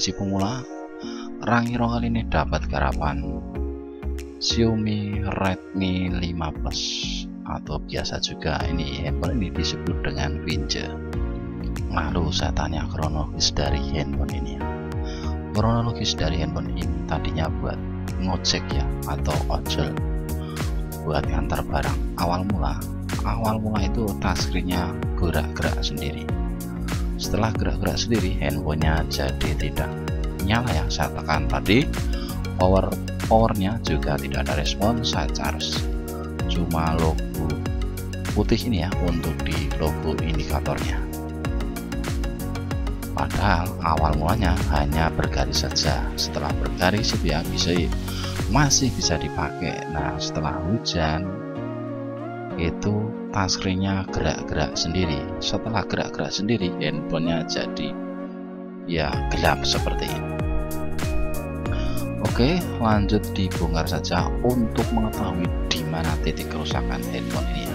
si pemula, Rangiro kali ini dapat garapan Xiaomi Redmi 5 Plus, atau biasa juga ini handphone ini disebut dengan Winje. Lalu saya tanya kronologis dari handphone ini. Kronologis dari handphone ini tadinya buat ngojek ya, atau ojol, buat ngantar barang. Awal mula itu touchscreen-nya gerak-gerak sendiri. Setelah gerak-gerak sendiri, handphonenya jadi tidak nyala ya. Saya tekan tadi powernya juga tidak ada respon. Saya charge, cuma logo putih ini ya untuk di logo indikatornya. Padahal awal mulanya hanya bergaris saja. Setelah bergaris itu ya masih bisa dipakai. Nah, setelah hujan itu touchscreen-nya gerak-gerak sendiri. Setelah gerak-gerak sendiri, handphonenya jadi ya gelap seperti ini. Oke, lanjut dibongkar saja untuk mengetahui di mana titik kerusakan handphone ini ya.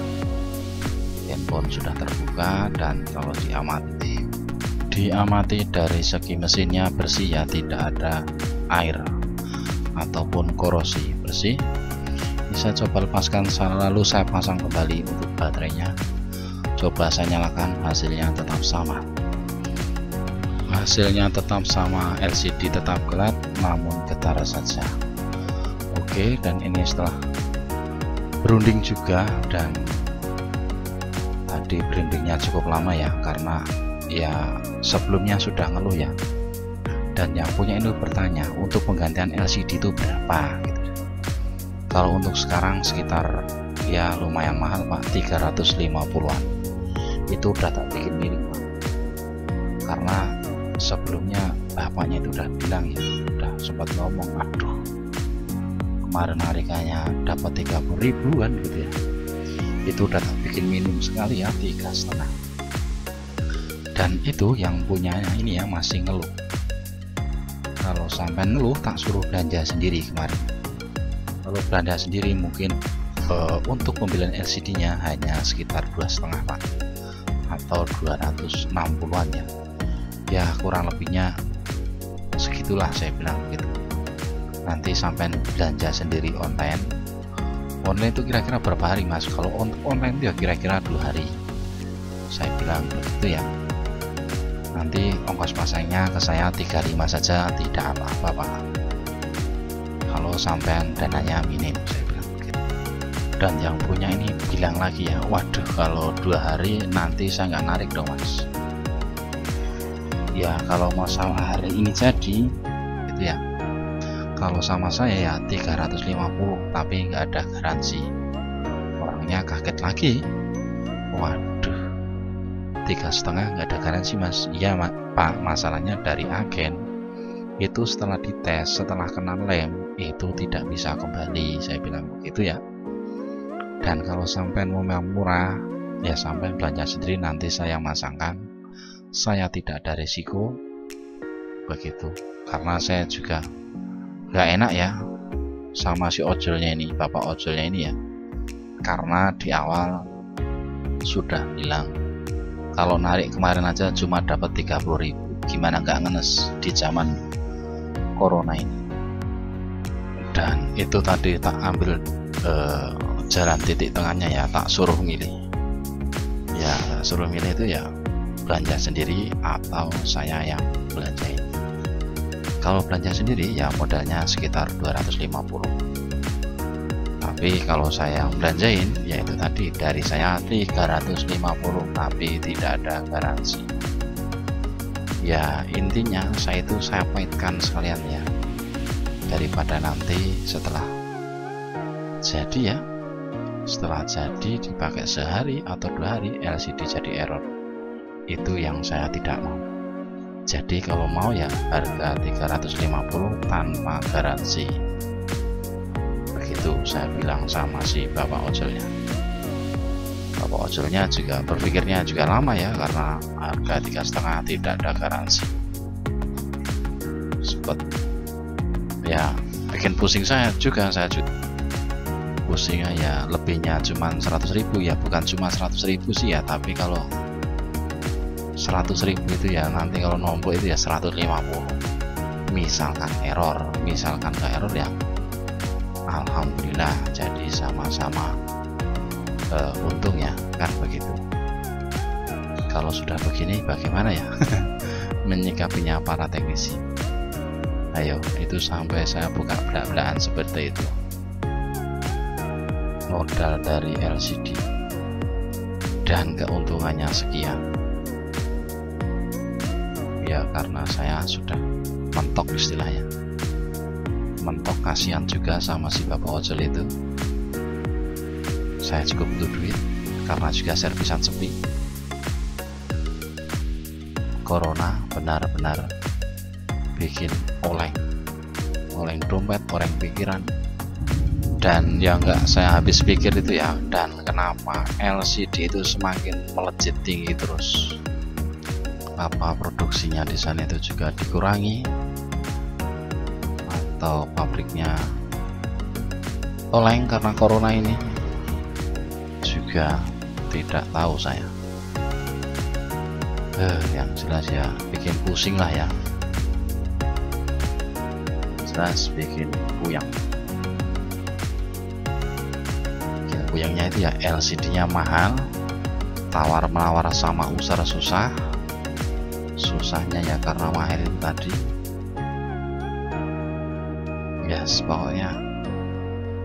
Handphone sudah terbuka dan kalau diamati dari segi mesinnya bersih ya, tidak ada air ataupun korosi, bersih. Saya coba lepaskan, lalu saya pasang kembali untuk baterainya. Coba saya nyalakan, hasilnya tetap sama. LCD tetap gelap namun getar saja. Oke, dan ini setelah berunding juga, dan tadi berundingnya cukup lama ya, karena ya sebelumnya sudah ngeluh ya. Dan yang punya ini bertanya, untuk penggantian LCD itu berapa gitu. Kalau untuk sekarang sekitar ya lumayan mahal Pak, 350-an. Itu udah tak bikin miring Pak. Karena sebelumnya bapaknya itu udah bilang ya, udah sempat ngomong, aduh kemarin harganya dapat 30.000-an gitu ya. Itu udah tak bikin minim sekali ya, 3,5. Dan itu yang punyanya ini ya masih ngeluh. Kalau sampai ngeluh tak suruh belanja sendiri kemarin. Kalau belanja sendiri mungkin untuk pembelian LCD-nya hanya sekitar 2,5 Pak, atau 260-an ya. Ya kurang lebihnya segitulah saya bilang gitu. Nanti sampai belanja sendiri online itu kira-kira berapa hari Mas? Kalau untuk online ya kira-kira 2 hari. Saya bilang begitu ya. Nanti ongkos pasangnya ke saya 35 saja, tidak apa-apa Pak. Kalau sampean dananya minim, saya bilang begitu. Dan yang punya ini bilang lagi ya, waduh kalau 2 hari nanti saya nggak narik dong Mas. Ya kalau masalah hari ini jadi gitu ya, kalau sama saya ya 350, tapi nggak ada garansi. Orangnya kaget lagi, waduh 3,5 nggak ada garansi Mas. Iya Pak, masalahnya dari agen itu setelah dites, setelah kena lem itu tidak bisa kembali, saya bilang begitu ya. Dan kalau sampai mau murah ya sampai belanja sendiri, nanti saya masangkan, saya tidak ada risiko begitu. Karena saya juga nggak enak ya sama si ojolnya ini, bapak ojolnya ini ya, karena di awal sudah bilang kalau narik kemarin aja cuma dapat 30.000, gimana nggak ngenes di zaman corona ini. Dan itu tadi tak ambil jalan titik tengahnya ya, tak suruh milih ya, suruh milih itu ya belanja sendiri atau saya yang belanjain. Kalau belanja sendiri ya modalnya sekitar 250, tapi kalau saya yang belanjain ya itu tadi dari saya 350, tapi tidak ada garansi. Ya intinya saya pahitkan sekalian ya, daripada nanti setelah jadi ya, setelah jadi dipakai sehari atau 2 hari LCD jadi error. Itu yang saya tidak mau. Jadi kalau mau ya harga 350 tanpa garansi. Begitu saya bilang sama si bapak ojolnya. Bapak ojolnya juga berpikirnya juga lama ya, karena harga 3,5 tidak ada garansi. Sempat ya bikin pusing saya juga pusingnya ya, lebihnya cuma 100.000 ya, bukan cuma 100.000 sih ya, tapi kalau 100.000 itu ya nanti kalau nombok itu ya 150. misalkan error, misalkan nggak error ya alhamdulillah, jadi sama-sama untung ya kan begitu. Kalau sudah begini bagaimana ya menyikapinya para teknisi? Ayo, itu sampai saya buka belak-belakan seperti itu. Modal dari LCD dan keuntungannya sekian ya, karena saya sudah mentok istilahnya, mentok. Kasihan juga sama si bapak ojol itu. Saya cukup butuh duit karena juga servisan sepi. Corona benar-benar bikin oleng dompet, oleng pikiran. Dan yang nggak saya habis pikir itu ya, dan kenapa LCD itu semakin melejit tinggi terus? Apa produksinya di sana itu juga dikurangi, atau pabriknya oleng karena corona ini? Juga tidak tahu saya. Yang jelas ya bikin pusing lah ya, jelas bikin puyeng. Puyengnya itu ya LCD-nya mahal, tawar-menawar sama user susah. Susahnya ya karena mahal itu tadi. Yes, pokoknya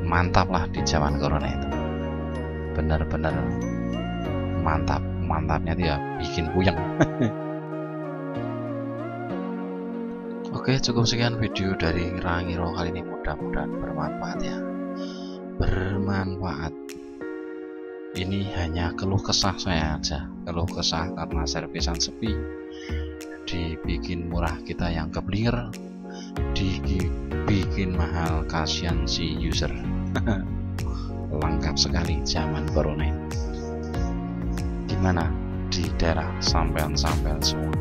mantap lah di zaman corona itu. Bener-bener mantap. Mantapnya dia bikin puyeng. Oke, cukup sekian video dari Rangiro kali ini, mudah-mudahan bermanfaat ya. Bermanfaat. Ini hanya keluh kesah saya aja, keluh kesah karena servisan sepi, dibikin murah kita yang keblinger, dibikin mahal kasihan si user. Lengkap sekali zaman corona. Gimana di daerah sampean-sampean semua?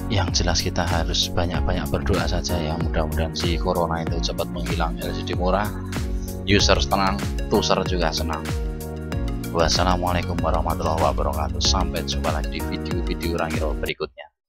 Yang jelas kita harus banyak-banyak berdoa saja ya, mudah-mudahan si corona itu cepat menghilang, LCD murah, user tenang, tuser juga senang. Wassalamualaikum warahmatullahi wabarakatuh. Sampai jumpa lagi di video-video Rangiro berikutnya.